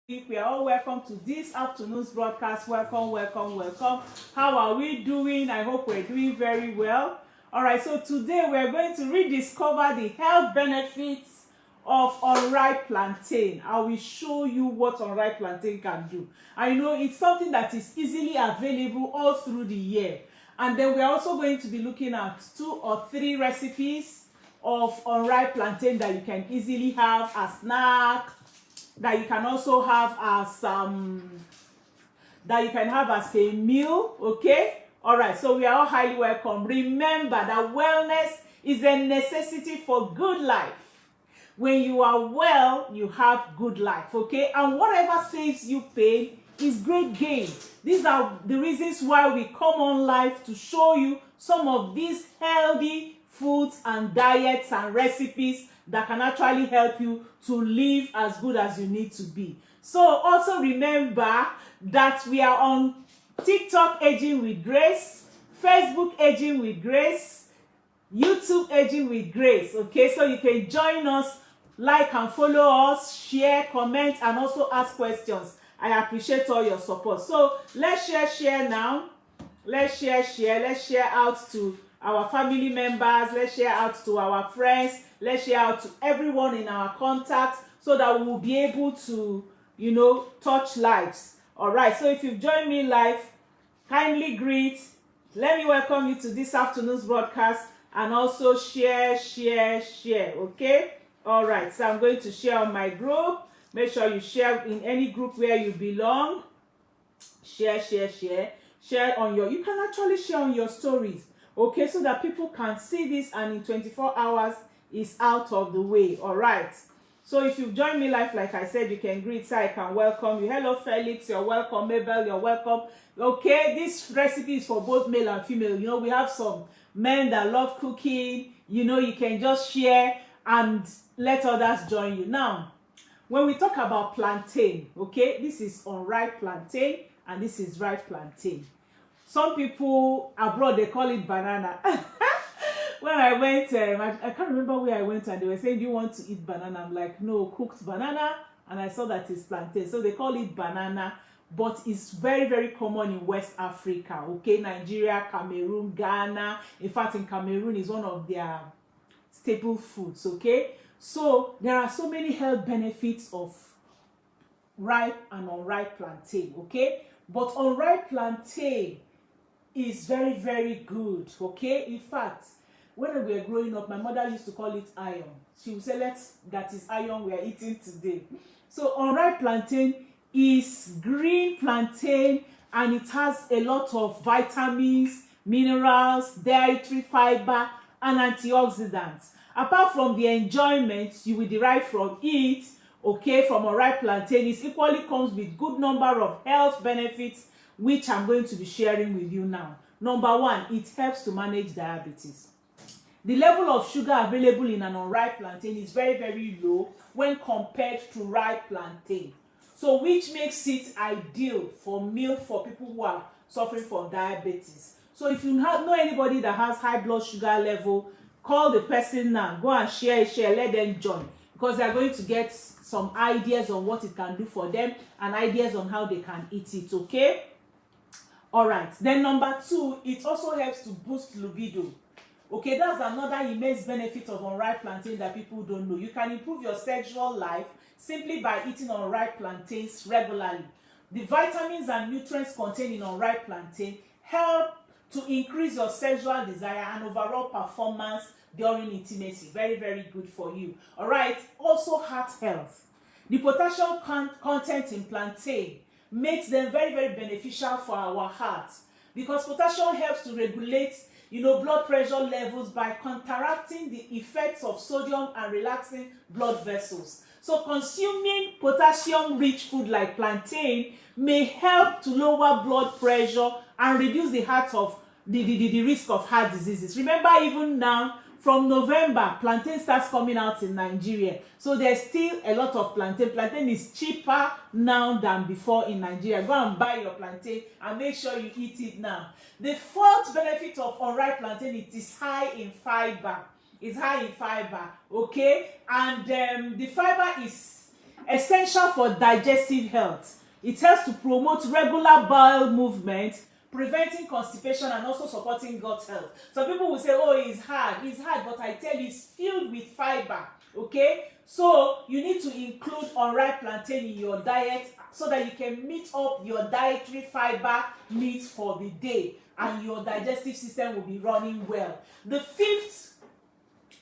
We are all welcome to this afternoon's broadcast. Welcome, welcome, welcome. How are we doing? I hope we're doing very well. All right, so today we're going to rediscover the health benefits of unripe plantain. I will show you what unripe plantain can do. I know it's something that is easily available all through the year. And then we're also going to be looking at 2 or 3 recipes of unripe plantain that you can easily have as snack, that you can also have as a meal. Okay, all right, so we are all highly welcome. Remember that wellness is a necessity for good life. When you are well, you have good life. Okay, and whatever saves you pain is great gain. These are the reasons why we come on live to show you some of these healthy foods and diets and recipes that can actually help you to live as good as you need to be. So also remember that we are on TikTok Aging with Grace, Facebook Aging with Grace, YouTube Aging with Grace. Okay, so you can join us, like and follow us, share, comment, and also ask questions. I appreciate all your support. So let's share now. Let's share out to our family members. Let's share out to our friends. Let's share out to everyone in our contacts so that we will be able to, touch lives. All right, so if you've joined me live, kindly greet. Let me welcome you to this afternoon's broadcast, and also share, okay? All right, so I'm going to share on my group. Make sure you share in any group where you belong. Share on your, you can actually share on your stories, okay, so that people can see this and in 24 hours is out of the way. All right, so if you've joined me live, like I said, you can greet, so I can welcome you. Hello Felix, you're welcome. Mabel, you're welcome. Okay, this recipe is for both male and female. We have some men that love cooking. You can just share and let others join you. Now, when we talk about plantain, okay, this is unripe plantain and this is ripe plantain. Some people abroad, they call it banana. When I went, I can't remember where I went, and they were saying, do you want to eat banana? I'm like, no, cooked banana. And I saw that it's plantain. So they call it banana, but it's very, very common in West Africa, okay? Nigeria, Cameroon, Ghana. In fact, in Cameroon is one of their staple foods, okay? So there are so many health benefits of ripe and unripe plantain, okay? But unripe plantain is very, very good, okay? In fact, when we were growing up, my mother used to call it iron. She would say, that is iron we are eating today. So unripe plantain is green plantain, and it has a lot of vitamins, minerals, dietary fiber, and antioxidants. Apart from the enjoyment you will derive from it, okay, from unripe plantain, it equally comes with good number of health benefits, which I'm going to be sharing with you now. Number 1, it helps to manage diabetes. The level of sugar available in an unripe plantain is very, very low when compared to ripe plantain. So which makes it ideal for meal for people who are suffering from diabetes. So if you know anybody that has high blood sugar level, call the person now, go and share, let them join, because they are going to get some ideas on what it can do for them and ideas on how they can eat it, okay? All right, then number 2, it also helps to boost libido. Okay, that's another immense benefit of unripe plantain that people don't know. You can improve your sexual life simply by eating unripe plantains regularly. The vitamins and nutrients contained in unripe plantain help to increase your sexual desire and overall performance during intimacy. Very, very good for you. All right, also heart health. The potassium content in plantain makes them very, very beneficial for our heart, because potassium helps to regulate blood pressure levels by counteracting the effects of sodium and relaxing blood vessels. So consuming potassium rich food like plantain may help to lower blood pressure and reduce the risk of heart diseases. Remember, even now, from November, plantain starts coming out in Nigeria. So there's still a lot of plantain. Plantain is cheaper now than before in Nigeria. Go and buy your plantain and make sure you eat it now. The 4th benefit of unripe plantain, it is high in fiber. It's high in fiber, okay? And the fiber is essential for digestive health. It helps to promote regular bowel movement, preventing constipation, and also supporting gut health. Some people will say, oh, it's hard, but I tell you, it's filled with fiber. Okay, so you need to include unripe plantain in your diet so that you can meet up your dietary fiber needs for the day, and your digestive system will be running well. The fifth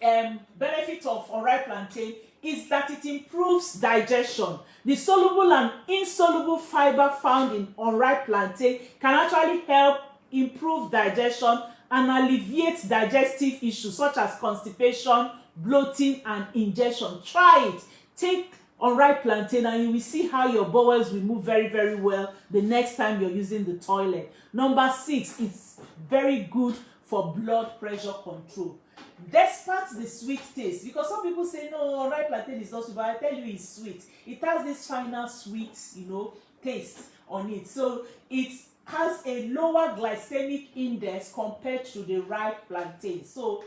benefit of unripe plantain is that it improves digestion. The soluble and insoluble fiber found in unripe plantain can actually help improve digestion and alleviate digestive issues such as constipation, bloating, and indigestion. Try it. Take unripe plantain and you will see how your bowels will move very, very well the next time you're using the toilet. Number 6, it's very good for blood pressure control. Despite the sweet taste, because some people say no, unripe plantain is not sweet, but I tell you it's sweet. It has this final sweet, taste on it. So it has a lower glycemic index compared to the ripe plantain. So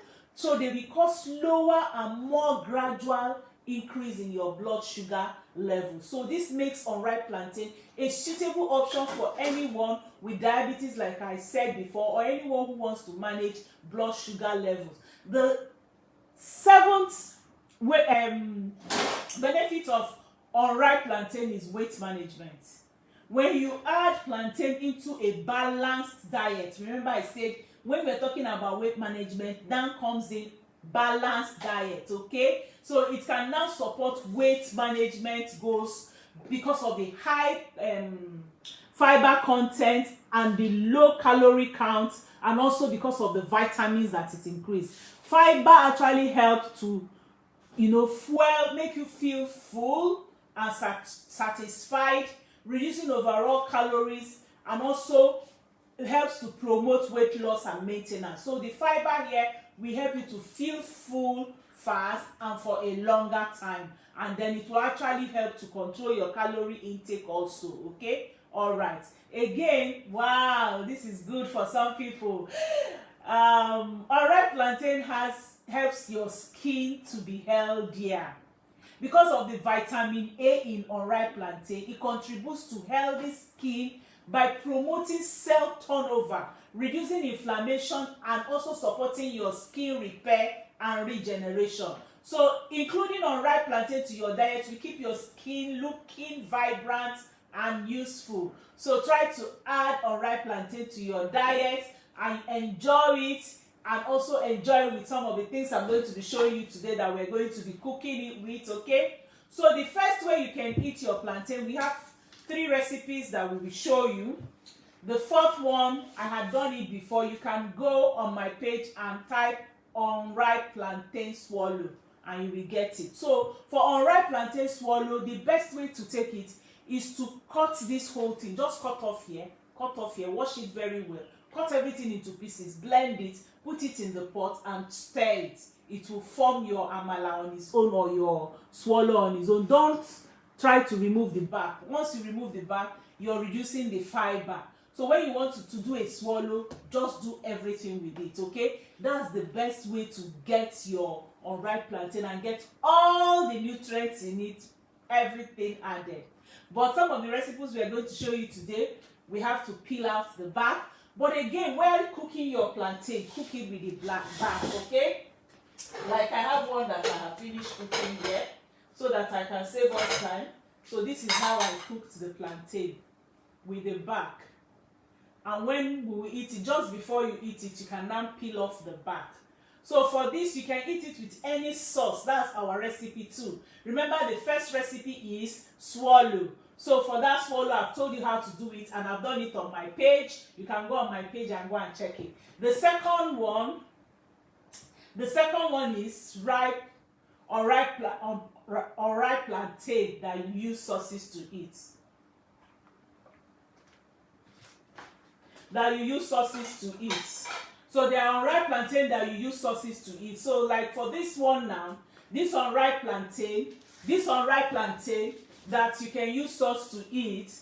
they will cause slower and more gradual increase in your blood sugar level. So this makes unripe plantain a suitable option for anyone with diabetes, like I said before, or anyone who wants to manage blood sugar levels. The 7th benefit of unripe plantain is weight management. When you add plantain into a balanced diet, remember I said when we're talking about weight management, then comes in balanced diet. Okay, so it can now support weight management goals because of the high fiber content and the low calorie count, and also because of the vitamins that it increases. Fiber actually helps to make you feel full and satisfied, reducing overall calories, and also it helps to promote weight loss and maintenance. So the fiber here will help you to feel full fast and for a longer time, and then it will actually help to control your calorie intake also. Okay, all right. Again, wow, this is good for some people. Unripe plantain helps your skin to be healthier. Because of the vitamin A in unripe plantain, it contributes to healthy skin by promoting cell turnover, reducing inflammation, and also supporting your skin repair and regeneration. So including unripe plantain to your diet will keep your skin looking vibrant and useful. So try to add unripe plantain to your diet and enjoy it, and also enjoy with some of the things I'm going to be showing you today that we're going to be cooking it with. Okay, so the first way you can eat your plantain, we have 3 recipes that we will show you. The 4th one, I had done it before. You can go on my page and type unripe plantain swallow and you will get it. So for unripe plantain swallow, the best way to take it is to cut this whole thing. Just cut off here, wash it very well, cut everything into pieces, blend it, put it in the pot and stir it. It will form your amala on its own, or your swallow on its own. Don't try to remove the back. Once you remove the back, you're reducing the fiber. So when you want to do a swallow, just do everything with it. Okay, that's the best way to get your unripe plantain and get all the nutrients in it, everything added. But some of the recipes we are going to show you today, we have to peel out the back. But again, while cooking your plantain, cook it with the black back. Okay, like I have one that I have finished cooking here, so that I can save us time. So this is how I cooked the plantain, with the back. And when we will eat it, just before you eat it, you can now peel off the back. So for this, you can eat it with any sauce. That's our recipe too. Remember, the first recipe is swallow. So for that swallow, I've told you how to do it, and I've done it on my page. You can go on my page and go and check it. The second one is unripe plantain that you use sauces to eat. So there are unripe plantain that you use sauces to eat. So like for this one now, this unripe plantain that you can use sauce to eat,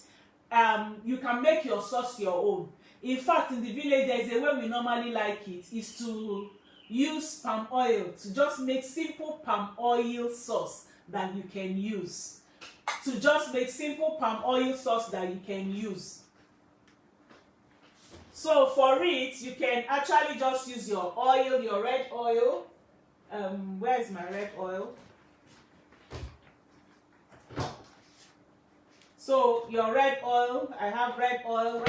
you can make your sauce your own. In fact, in the village, there is a way we normally like it, is to use palm oil, to just make simple palm oil sauce that you can use. to just make simple palm oil sauce that you can use. So for it, you can actually just use your oil, your red oil. Where is my red oil? So your red oil, I have red oil,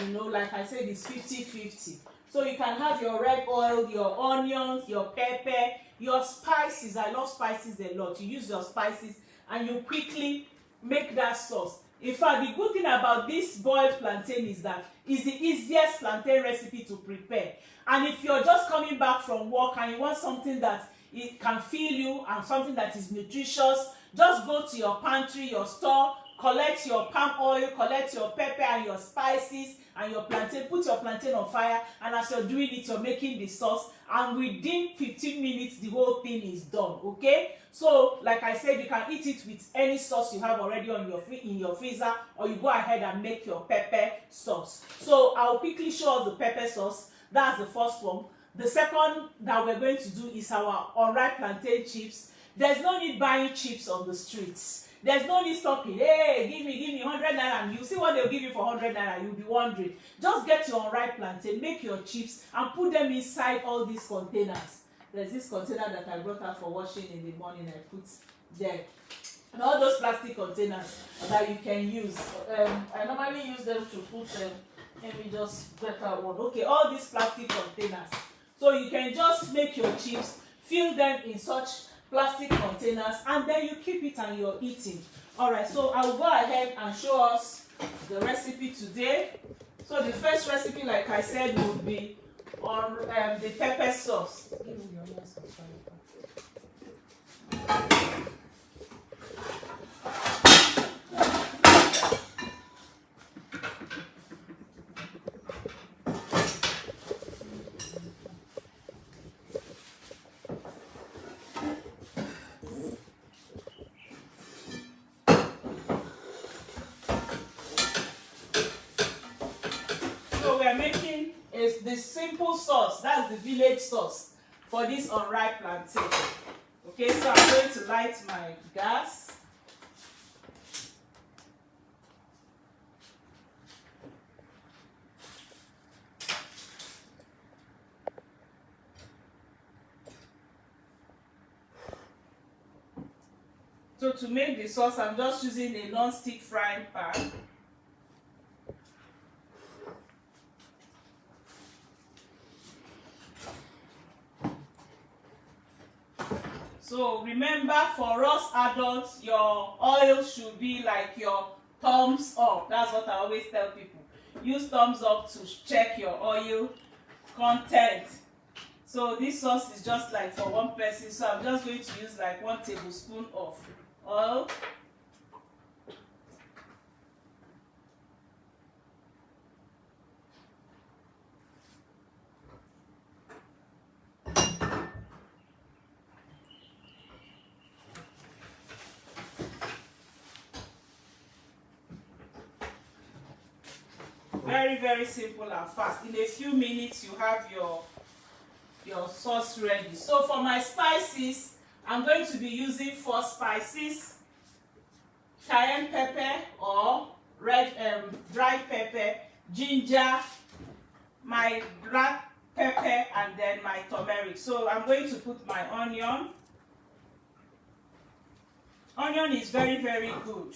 you know, like I said, it's 50-50. So you can have your red oil, your onions, your pepper, your spices. I love spices a lot. You use your spices and you quickly make that sauce. In fact, the good thing about this boiled plantain is that it's the easiest plantain recipe to prepare. And if you're just coming back from work and you want something that it can fill you and something that is nutritious, just go to your pantry, your store, collect your palm oil, collect your pepper and your spices and your plantain, put your plantain on fire, and as you're doing it, you're making the sauce, and within 15 minutes, the whole thing is done, okay? So, like I said, you can eat it with any sauce you have already on your in your freezer, or you go ahead and make your pepper sauce. So, I'll quickly show us the pepper sauce. That's the first one. The second that we're going to do is our unripe plantain chips. There's no need buying chips on the streets. There's no need stopping. Hey, give me 100 naira, and you see what they'll give you for 100 naira. You'll be wondering. Just get your unripe plantain, make your chips, and put them inside all these containers. There's this container that I brought out for washing in the morning. I put there. And all those plastic containers that you can use. I normally use them to put them. Let me just get out one. Okay, all these plastic containers. So you can just make your chips, fill them in such plastic containers, and then you keep it and you're eating. Alright, so I'll go ahead and show us the recipe today. So the first recipe, like I said, will be on the pepper sauce. Give me your sauce. We're making is the simple sauce. That's the village sauce for this unripe plantain. Okay, so I'm going to light my gas. So to make the sauce, I'm just using a non-stick frying pan. So remember, for us adults, your oil should be like your thumbs up. That's what I always tell people. Use thumbs up to check your oil content. So this sauce is just like for one person. So I'm just going to use like 1 tablespoon of oil. Very, very simple and fast. In a few minutes, you have your sauce ready. So for my spices, I'm going to be using 4 spices: cayenne pepper or red dry pepper, ginger, my black pepper, and then my turmeric. So I'm going to put my onion. Onion is very, very good,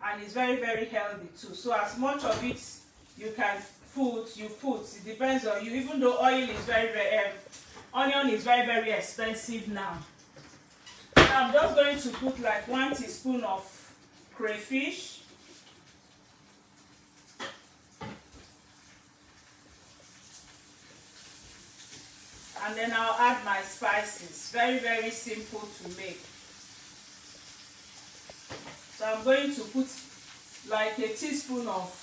and it's very, very healthy too. So as much of it you can put, you put. It depends on you. Even though oil is onion is very, very expensive now. Now I'm just going to put like 1 teaspoon of crayfish. And then I'll add my spices. Very, very simple to make. So I'm going to put like a teaspoon of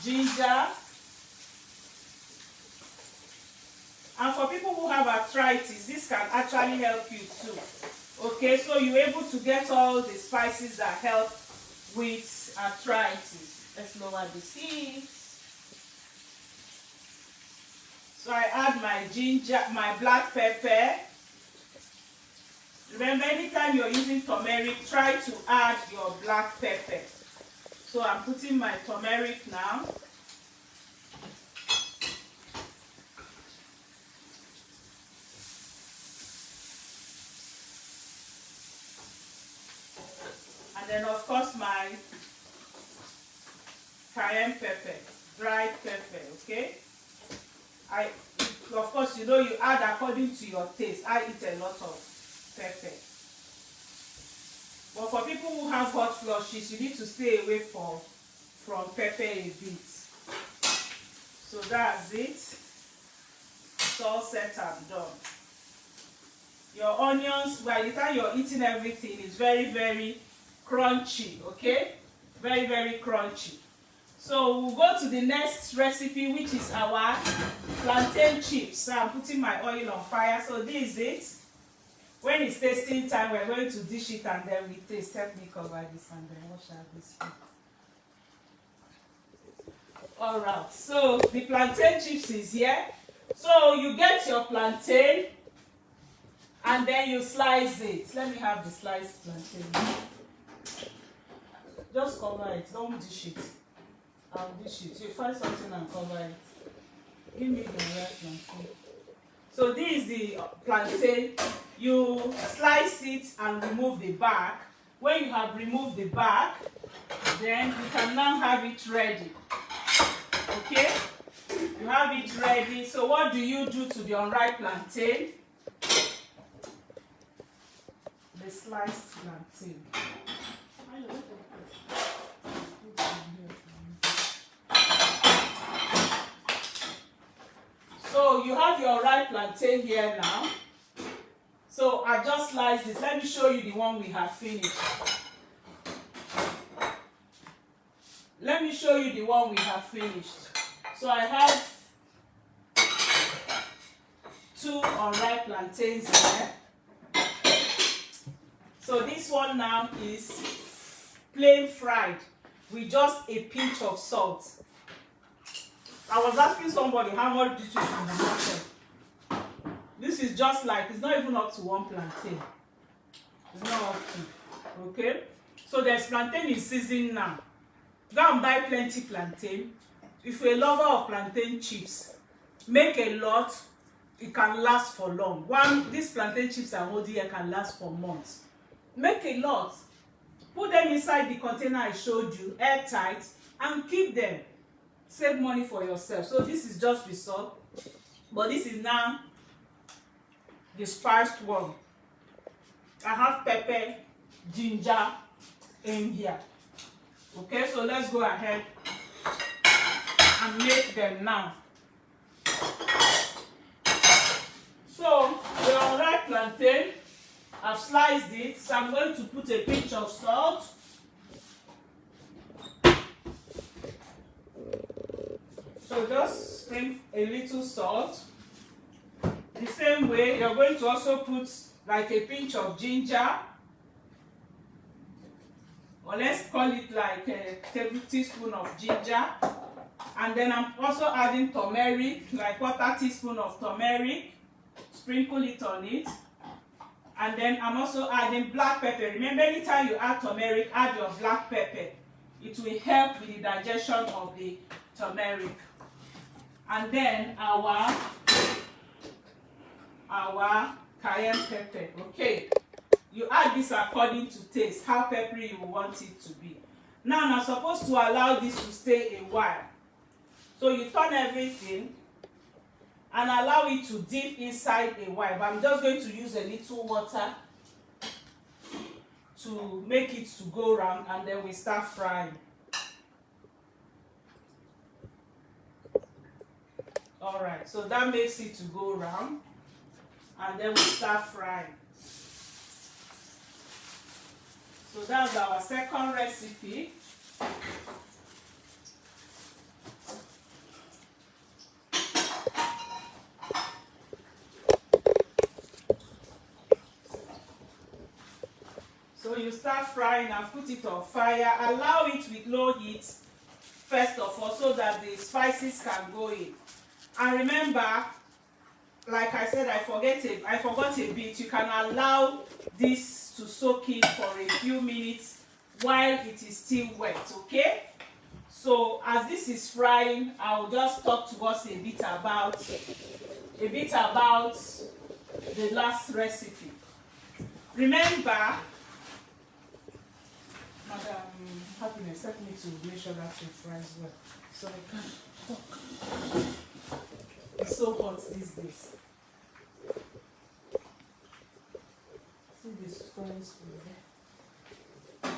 ginger. And for people who have arthritis, this can actually help you too. Okay, so you're able to get all the spices that help with arthritis. Let's lower the heat. So I add my ginger, my black pepper. Remember, anytime you're using turmeric, try to add your black pepper. So I'm putting my turmeric now. And then of course my cayenne pepper, dried pepper, okay? Of course, you know, you add according to your taste. I eat a lot of pepper. But for people who have hot flushes, you need to stay away from pepper a bit. So that's it. It's all set and done. Your onions, by the time you're eating everything, is very, very crunchy, okay? Very, very crunchy. So we'll go to the next recipe, which is our plantain chips. So I'm putting my oil on fire. So this is it. When it's tasting time, we're going to dish it and then we taste. Help me cover this and then wash out this. Alright, so the plantain chips is here. So you get your plantain and then you slice it. Let me have the sliced plantain. Just cover it, don't dish it. I'll dish it. You find something and cover it. Give me the right plantain. So this is the plantain. You slice it and remove the back. When you have removed the back, then you can now have it ready. Okay? You have it ready. So what do you do to the unripe plantain? The sliced plantain. So you have your ripe plantain here now. So I just sliced this. Let me show you the one we have finished. Let me show you the one we have finished. So I have 2 unripe plantains here. So this one now is plain fried with just a pinch of salt. I was asking somebody how much this is in the market. This is just like, it's not even up to 1 plantain. It's not up to, okay? So there's plantain in season now. Go and buy plenty plantain. If you're a lover of plantain chips, make a lot. It can last for long. These plantain chips I'm holding here can last for months. Make a lot. Put them inside the container I showed you, airtight, and keep them. Save money for yourself. So this is just with salt, but this is now the spiced one. I have pepper, ginger in here. Okay, so let's go ahead and make them now. So the unripe plantain, I've sliced it, so I'm going to put a pinch of salt. So just sprinkle a little salt. The same way, you're going to also put like a pinch of ginger, or let's call it like a teaspoon of ginger. And then I'm also adding turmeric, like 1/4 teaspoon of turmeric. Sprinkle it on it. And then I'm also adding black pepper. Remember, anytime you add turmeric, add your black pepper. It will help with the digestion of the turmeric. And then our cayenne pepper. Okay, you add this according to taste, how peppery you want it to be. Now I'm supposed to allow this to stay a while. So you turn everything and allow it to dip inside a while. But I'm just going to use a little water to make it to go round, and then we start frying. Alright, so that makes it to go round, and then we start frying. So that's our second recipe. So you start frying and put it on fire. Allow it with low heat first of all, so that the spices can go in. And remember, like I said, I forgot a bit. You can allow this to soak in for a few minutes while it is still wet, okay? So as this is frying, I will just talk to us a bit about the last recipe. Remember, Madam Happiness, help me to make sure that it fries well, so I can talk. It's so hot these days. See this frying spoon there.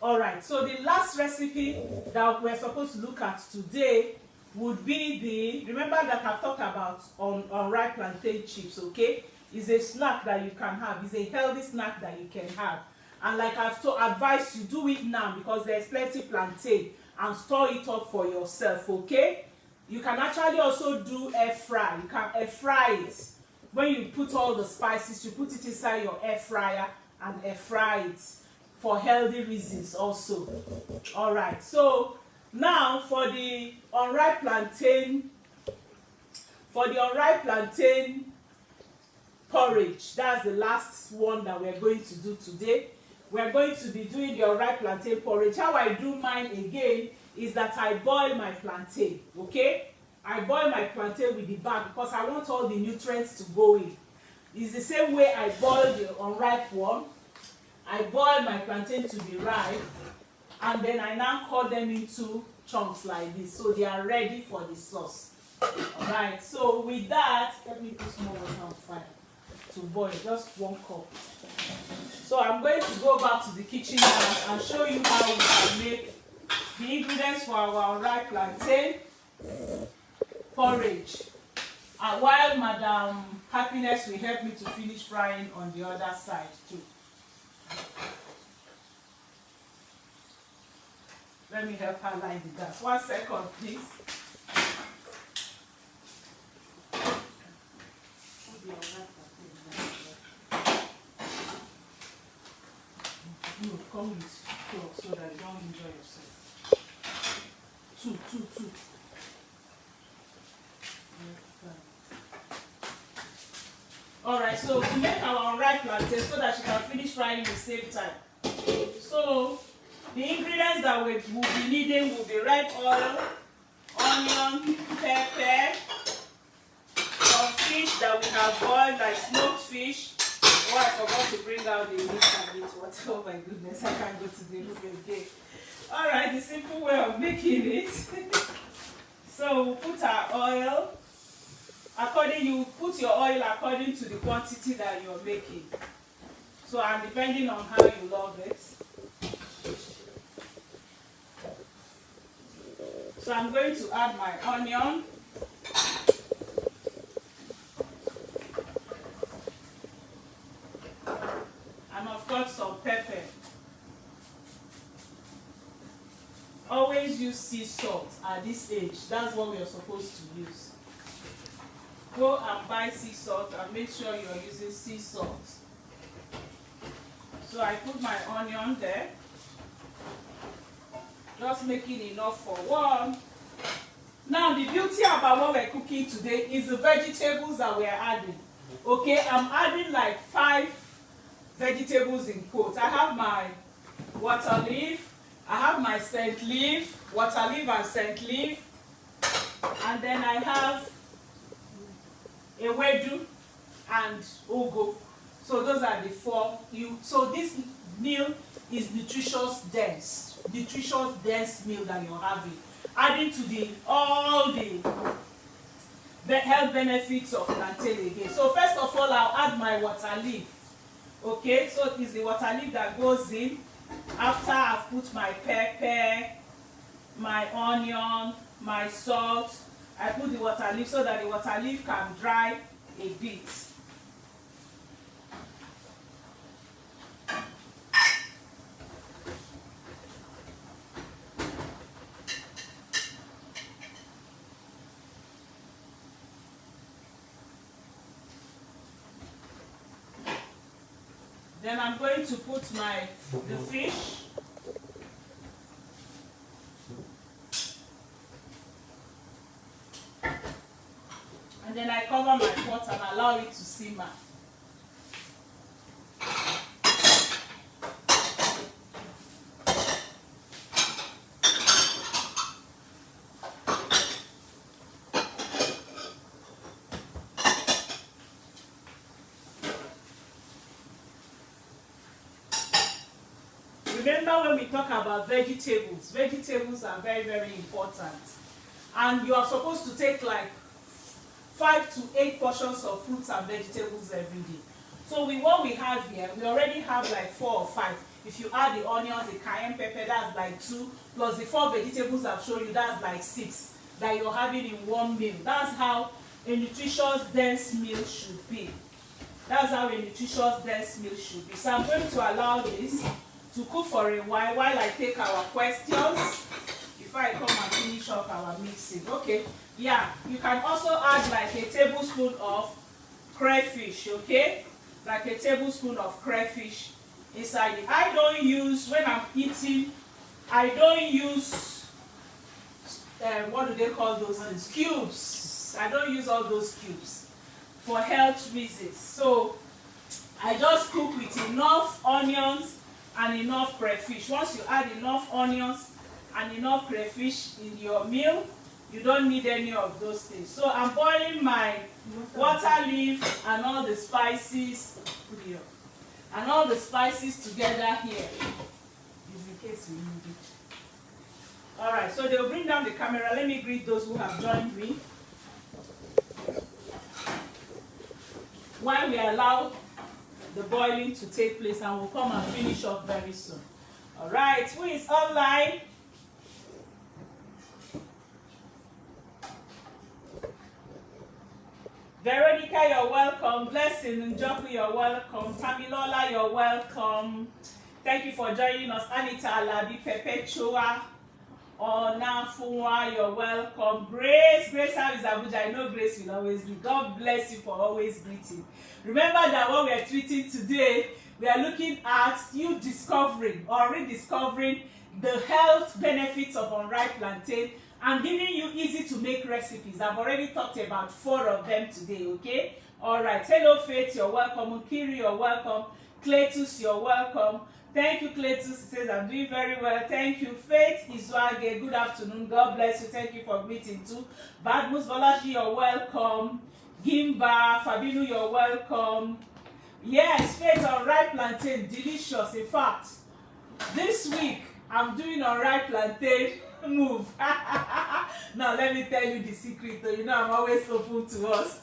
All right. So the last recipe that we're supposed to look at today would be remember that I've talked about unripe plantain chips, okay? It's a snack that you can have. It's a healthy snack that you can have. And like I've advised you, do it now because there's plenty plantain, and store it up for yourself, okay? You can actually also do air fry. You can air fry it. When you put all the spices, you put it inside your air fryer and air fry it for healthy reasons also. All right. So now for the unripe plantain, porridge, that's the last one that we're going to do today. We're going to be doing the unripe plantain porridge. How I do mine again is that I boil my plantain, okay? I boil my plantain with the bag because I want all the nutrients to go in. It's the same way I boil the unripe one. I boil my plantain to be ripe, and then I now cut them into chunks like this, so they are ready for the sauce. Alright, so with that, let me put some water on fire to boil, just 1 cup. So I'm going to go back to the kitchen now and show you how we can make the ingredients for our unripe plantain porridge. And while Madam Happiness will help me to finish frying on the other side too. Let me help her light the gas. 1 second, please. No, come with 12 so that you don't enjoy yourself. Two. Alright, so to make our unripe plantain so that she can finish frying in the same time. So the ingredients that we will be needing will be red oil, onion, pepper, some fish that we have boiled, like smoked fish. Oh, I forgot to bring out the meat and meat water. Oh my goodness, I can't go to the room again. Alright, the simple way of making it. So we'll put our oil. You put your oil according to the quantity that you're making. So, and depending on how you love it. So I'm going to add my onion. And of course some pepper. Always use sea salt at this age. That's what we are supposed to use. Go and buy sea salt and make sure you are using sea salt. So I put my onion there. Just making enough for one. Now the beauty about what we're cooking today is the vegetables that we're adding. Okay, I'm adding like 5 vegetables in quotes. I have my water leaf, I have my scent leaf, water leaf and scent leaf, and then I have ewedu and ugu. So those are the 4. So this meal is nutritious dense meal that you're having, adding to all the health benefits of plantain again. So first of all, I'll add my water leaf. Okay, so it's the water leaf that goes in after I've put my pepper, my onion, my salt. I put the water leaf so that the water leaf can dry a bit. Then I'm going to put the fish. And then I cover cover my pot and allow it to simmer. Remember when we talk about vegetables, vegetables are very, very important. And you are supposed to take like 5 to 8 portions of fruits and vegetables every day. So with what we have here, we already have like 4 or 5. If you add the onions, the cayenne pepper, that's like 2. Plus the 4 vegetables I've shown you, that's like 6 that you're having in one meal. That's how a nutritious, dense meal should be. That's how a nutritious, dense meal should be. So I'm going to allow this to cook for a while I take our questions before I come and finish up our mixing. Okay, yeah, you can also add like a tablespoon of crayfish, okay, like a tablespoon of crayfish inside it. I don't use, when I'm eating, I don't use what do they call those things, cubes. I don't use all those cubes for health reasons. So I just cook with enough onions and enough crayfish. Once you add enough onions and enough crayfish in your meal, you don't need any of those things. So I'm boiling my water leaf and all the spices together here. Just in case we need it. Alright, so they'll bring down the camera. Let me greet those who have joined me. While we allow the boiling to take place, and we'll come and finish up very soon. All right, who is online? Veronica, you're welcome. Blessing Njoku, you're welcome. Tamilola, you're welcome. Thank you for joining us. Anita Alabi, Perpetua, Ona Funwa, you're welcome. Grace, how is Abuja? I know Grace will always be. God bless you for always greeting. Remember that what we are treating today, we are looking at you discovering or rediscovering the health benefits of unripe plantain and giving you easy to make recipes. I've already talked about 4 of them today, okay? All right. Hello, Faith, you're welcome. Nkiri, you're welcome. Cletus, you're welcome. Thank you, Cletus. He says, I'm doing very well. Thank you, Faith Izwage. Good afternoon. God bless you. Thank you for greeting too. Badmus Balaji, you're welcome. Gimba, Fabinu, you're welcome. Yes, Faith, unripe plantain, delicious. In fact, this week I'm doing unripe plantain move. Now let me tell you the secret though. You know I'm always open to us.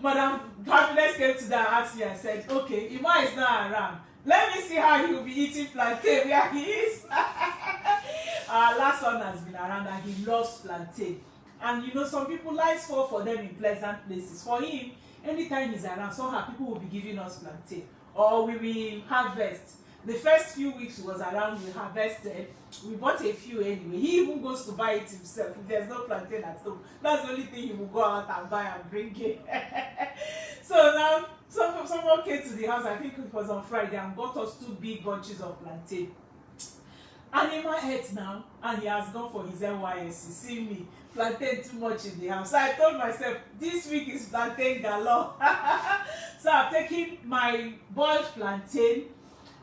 Madam Happiness came to that asked me and said, okay, Ima is not around. Let me see how he will be eating plantain where he is. Our last one has been around and he loves plantain. And you know, some people lives fall for them in pleasant places. For him, anytime he's around, somehow people will be giving us plantain. Or we will harvest. The first few weeks he was around, we harvested. We bought a few anyway. He even goes to buy it himself. If there's no plantain at home, that's the only thing he will go out and buy and bring it. So now, someone came to the house, I think it was on Friday, and got us 2 big bunches of plantain. And in my head now, and he has gone for his NYSC. See me, plantain too much in the house. So I told myself, this week is plantain galore. So I've taken my boiled plantain.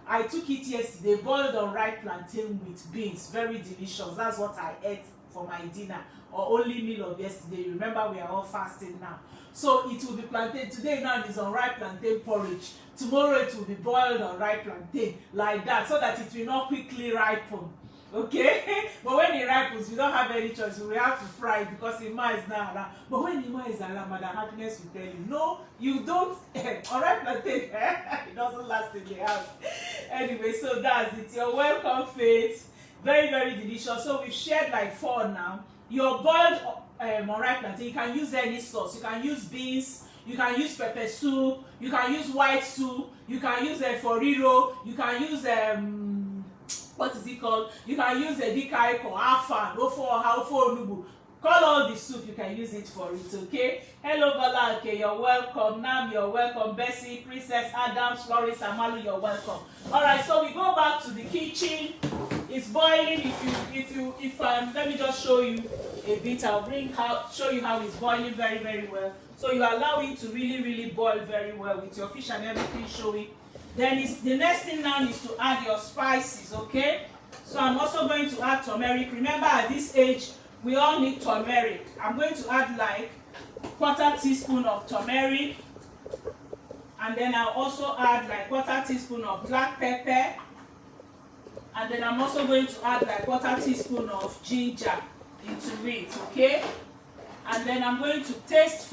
I took it yesterday, boiled unripe plantain with beans. Very delicious. That's what I ate for my dinner, or only meal of yesterday. Remember, we are all fasting now. So it will be plantain. Today now is unripe plantain porridge. Tomorrow it will be boiled unripe plantain, like that, so that it will not quickly ripen. Okay? But when it ripens, we don't have any choice. We have to fry it because Ima is not around. But when Ima is around, Madam Happiness will tell you, no, you don't. Unripe plantain, it doesn't last in the house. Anyway, so that's it. You're welcome, Faith. Very, very delicious. So we've shared like 4 now. Your boiled unripe plantain, you can use any sauce. You can use beans, you can use pepper soup, you can use white soup, you can use foriro, you can use what is it called? You can use a dikaiko, afan, ofo onubu. Call all the soup, you can use it for it, okay? Hello, Bala, okay, you're welcome. Nam, you're welcome. Bessie, Princess Adams, Floris, Amalu, you're welcome. All right, so we go back to the kitchen. it's boiling. Let me just show you a bit. I'll show you how it's boiling very, very well. So you allow it to really, really boil very well with your fish and everything showing. Then the next thing now is to add your spices, okay? So I'm also going to add turmeric. Remember, at this age, we all need turmeric. I'm going to add like 1/4 teaspoon of turmeric. And then I'll also add like 1/4 teaspoon of black pepper. And then I'm also going to add like 1/4 teaspoon of ginger into it, okay? And then I'm going to taste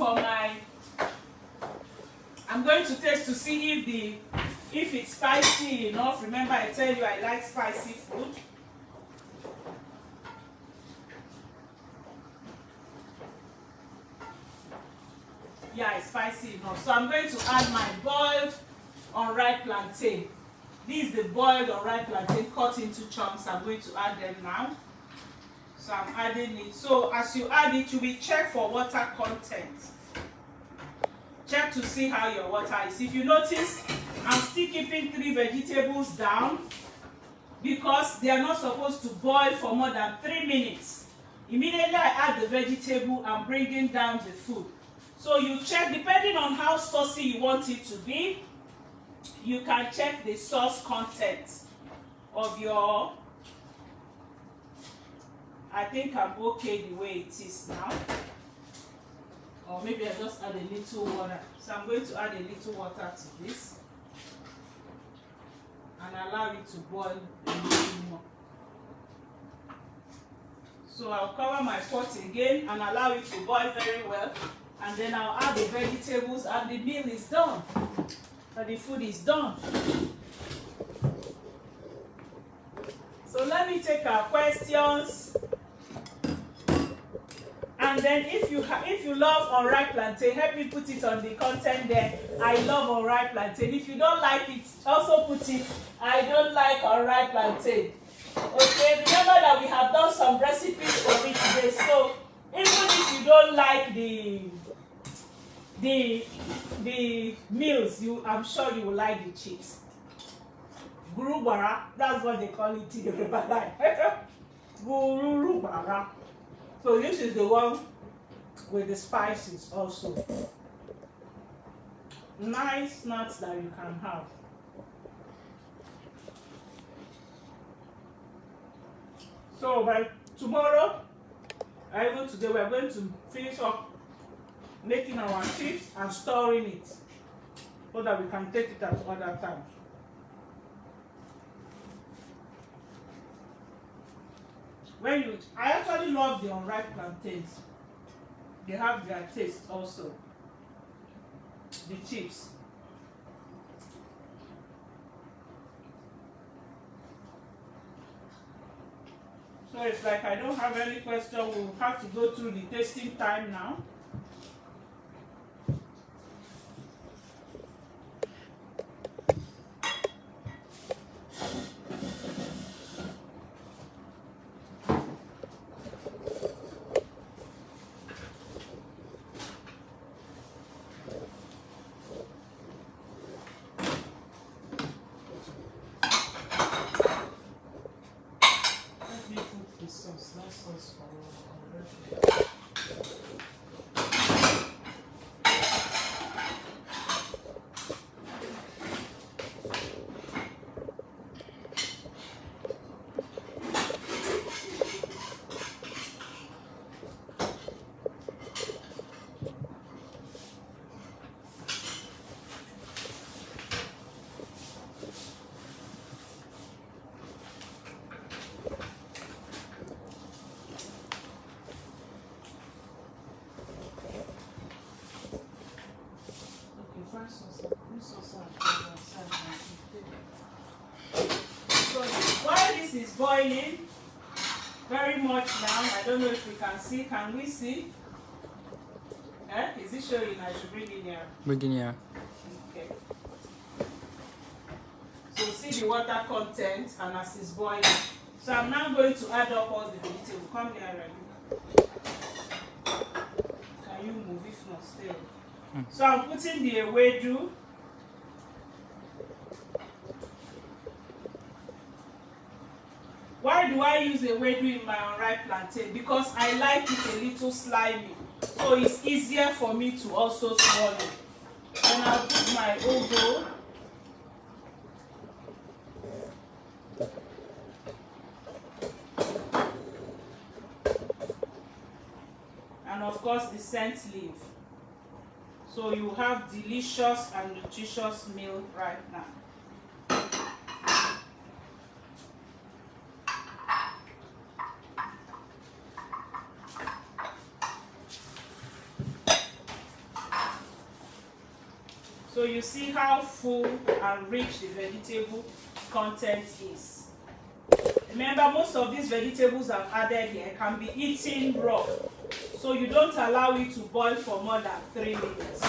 to see if it's spicy enough. Remember, I tell you I like spicy food. Yeah, it's spicy enough. So I'm going to add my boiled unripe plantain. This is the boiled unripe plantain cut into chunks. I'm going to add them now. So I'm adding it. So as you add it, you will check for water content. Check to see how your water is. If you notice, I'm still keeping 3 vegetables down because they are not supposed to boil for more than 3 minutes. Immediately I add the vegetable, I'm bringing down the food. So you check, depending on how saucy you want it to be, you can check the sauce content of your... I think I'm okay the way it is now. Or maybe I just add a little water. So I'm going to add a little water to this and allow it to boil a little more. So I'll cover my pot again and allow it to boil very well. And then I'll add the vegetables and the meal is done. And the food is done. So let me take our questions. And then if you love unripe plantain, help me put it on the content there. I love unripe plantain. If you don't like it, also put it, I don't like unripe plantain. Okay, remember that we have done some recipes for it today. So even if you don't like the meals, I'm sure you will like the chips. Gurubara, that's what they call it in Yoruba life. Gurubara. So this is the one with the spices also. Nice nuts that you can have. So by tomorrow, or even today, we're going to finish up making our chips and storing it so that we can take it at other times. I actually love the unripe plantains. They have their taste also. The chips. So it's like I don't have any question. We'll have to go through the tasting time now. So while this is boiling very much now, I don't know if we can see. Can we see? Is it showing? I should bring it here. Bring it here. Okay. So see the water content and as it's boiling. So I'm now going to add up all the vegetables. Come here, ready. Can you move? If not, stay. So I'm putting the ewedu. Why do I use ewedu in my unripe plantain? Because I like it a little slimy, so it's easier for me to also swallow. And I'll put my ugu. And of course the scent leaf. So you have delicious and nutritious meal right now. So you see how full and rich the vegetable content is. Remember, most of these vegetables I've added here can be eaten raw. So you don't allow it to boil for more than 3 minutes.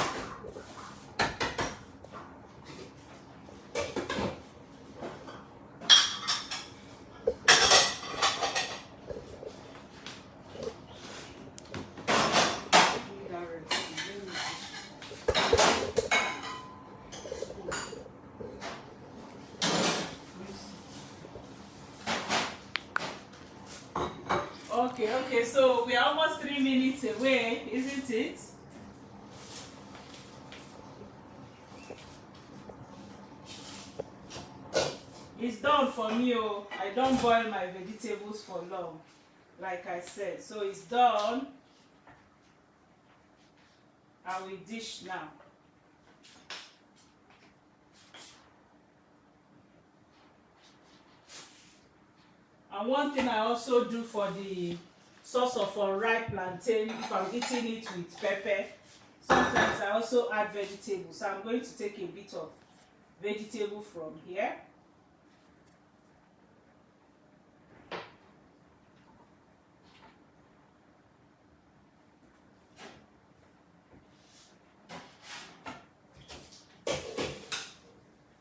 Okay, so we are almost 3 minutes away, isn't it? It's done for me. Oh, I don't boil my vegetables for long, like I said. So it's done. I will dish now. And one thing I also do for the sauce of unripe plantain, if I'm eating it with pepper, sometimes I also add vegetables. So I'm going to take a bit of vegetable from here.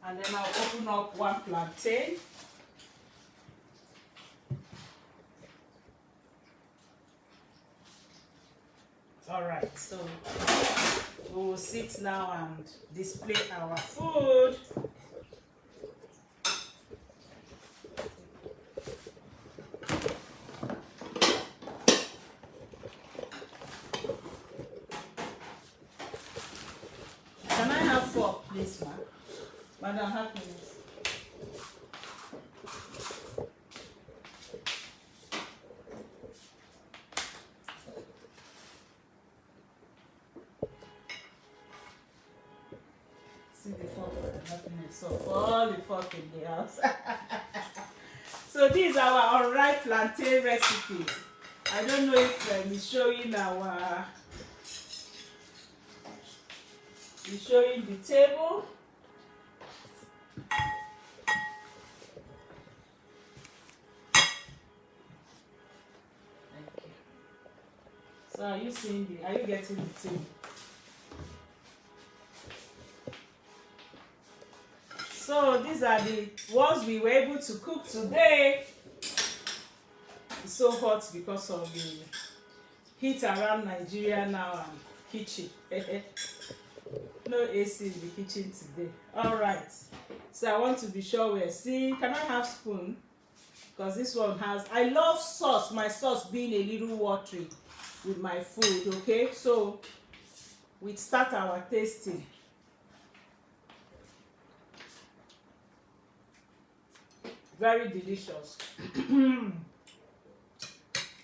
And then I'll open up one plantain. All right, so we will sit now and display our food. Can I have fork, please, ma'am? Madam, have me. See the fork for the happiness. So for all the fork in the house. So these are our unripe plantain recipes. I don't know if it's showing our. It's showing the table. So are you seeing are you getting the table? So these are the ones we were able to cook today. It's so hot because of the heat around Nigeria now and kitchen. No AC in the kitchen today. Alright. So I want to be sure we're seeing. Can I have spoon? Because this one has, I love sauce, my sauce being a little watery with my food, okay? So we start our tasting. Very delicious. Who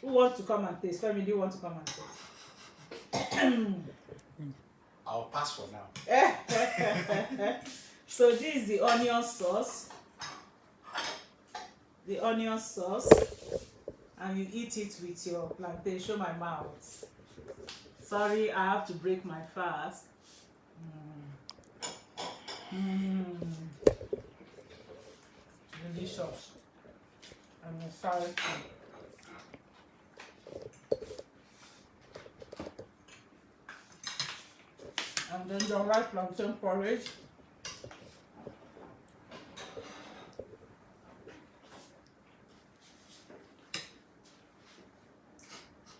wants to come and taste? Femi, do you want to come and taste? I'll pass for now. So this is the onion sauce. The onion sauce. And you eat it with your plantain. Show my mouth. Sorry, I have to break my fast. Delicious. And the salad too. And then the ripe plantain porridge.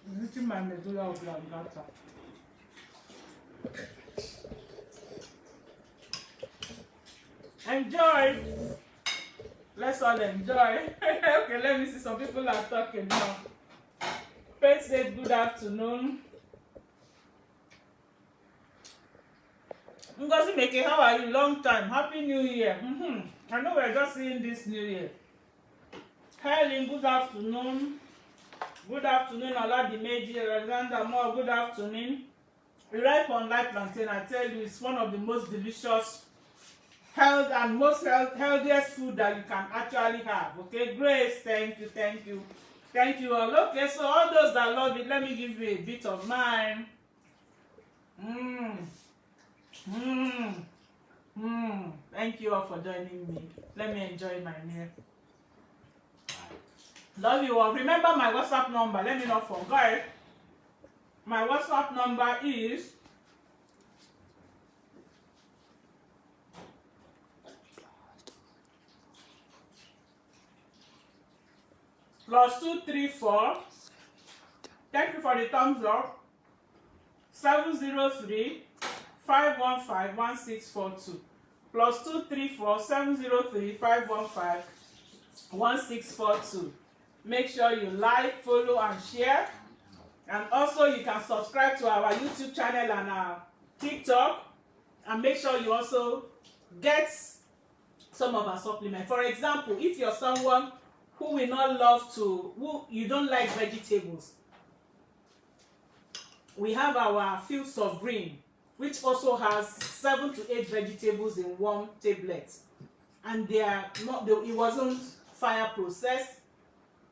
This is my medulla oblongata. Enjoy! Let's all enjoy. Okay, let me see. Some people are talking now. Faith said good afternoon. Ngozi Meke, how are you? Long time. Happy New Year. I know we're just seeing this New Year. Helen, good afternoon. Good afternoon, Oladimeji, Alexander Moore, good afternoon. Unripe Plantain, I tell you, it's one of the most delicious health and most healthiest food that you can actually have. Okay, Grace, thank you, thank you. Thank you all. Okay, so all those that love it, let me give you a bit of mine. Thank you all for joining me. Let me enjoy my meal. Love you all. Remember my WhatsApp number. Let me not forget. My WhatsApp number is +234. Thank you for the thumbs up. 703-515-1642. +234 703-515-1642. Make sure you like, follow, and share. And also you can subscribe to our YouTube channel and our TikTok. And make sure you also get some of our supplements. For example, if you're someone who will not love to, who you don't like vegetables, we have our Fields of Green, which also has 7 to 8 vegetables in one tablet. And they are not, it wasn't fire processed.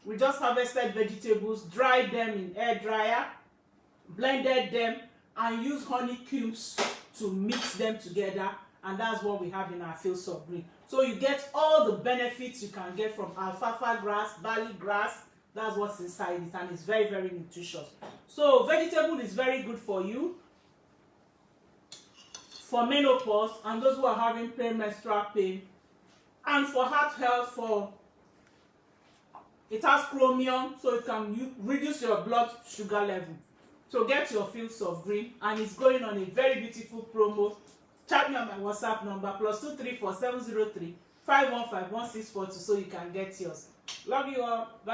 We just harvested vegetables, dried them in air dryer, blended them, and used honey cubes to mix them together. And that's what we have in our Fields of Green. So you get all the benefits you can get from alfalfa grass, barley grass. That's what's inside it, and it's very, very nutritious. So vegetable is very good for you, for menopause, and those who are having premenstrual pain, and for heart health. It has chromium, so it can reduce your blood sugar level. So get your Fields of Green, and it's going on a very beautiful promo. Chat me on my WhatsApp number +234 703 515 1642 so you can get yours. Love you all. Bye.